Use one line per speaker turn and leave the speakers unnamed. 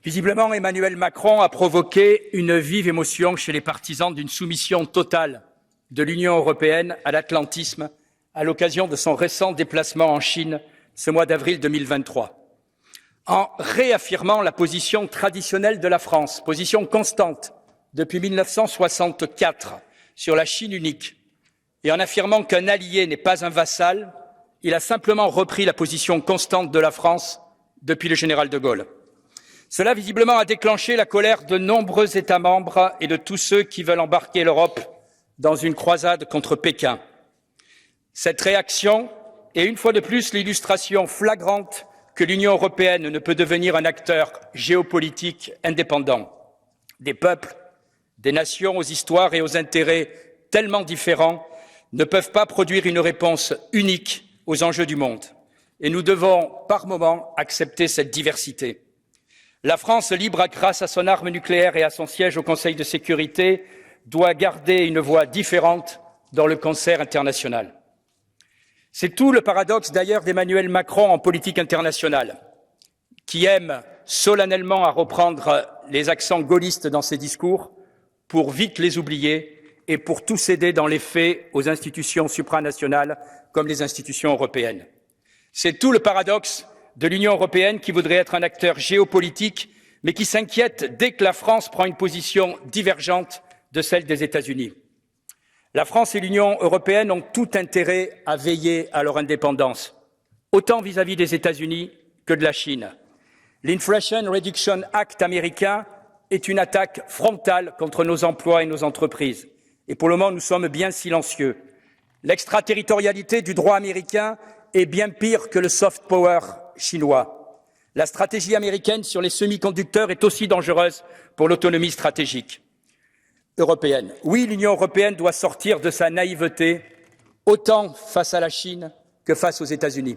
Visiblement, Emmanuel Macron a provoqué une vive émotion chez les partisans d'une soumission totale de l'Union européenne à l'atlantisme à l'occasion de son récent déplacement en Chine ce mois d'avril 2023. En réaffirmant la position traditionnelle de la France, position constante depuis 1964 sur la Chine unique, et en affirmant qu'un allié n'est pas un vassal, il a simplement repris la position constante de la France depuis le général de Gaulle. Cela, visiblement, a déclenché la colère de nombreux États membres et de tous ceux qui veulent embarquer l'Europe dans une croisade contre Pékin. Cette réaction est une fois de plus l'illustration flagrante que l'Union européenne ne peut devenir un acteur géopolitique indépendant. Des peuples, des nations aux histoires et aux intérêts tellement différents ne peuvent pas produire une réponse unique aux enjeux du monde. Et nous devons, par moments, accepter cette diversité. La France, libre grâce à son arme nucléaire et à son siège au Conseil de sécurité, doit garder une voix différente dans le concert international. C'est tout le paradoxe d'ailleurs d'Emmanuel Macron en politique internationale, qui aime solennellement à reprendre les accents gaullistes dans ses discours pour vite les oublier et pour tout céder dans les faits aux institutions supranationales comme les institutions européennes. C'est tout le paradoxe de l'Union européenne qui voudrait être un acteur géopolitique, mais qui s'inquiète dès que la France prend une position divergente de celle des États-Unis. La France et l'Union européenne ont tout intérêt à veiller à leur indépendance, autant vis-à-vis des États-Unis que de la Chine. L'Inflation Reduction Act américain est une attaque frontale contre nos emplois et nos entreprises. Et pour le moment, nous sommes bien silencieux. L'extraterritorialité du droit américain est bien pire que le soft power chinois. La stratégie américaine sur les semi-conducteurs est aussi dangereuse pour l'autonomie stratégique européenne. Oui, l'Union européenne doit sortir de sa naïveté, autant face à la Chine que face aux États-Unis.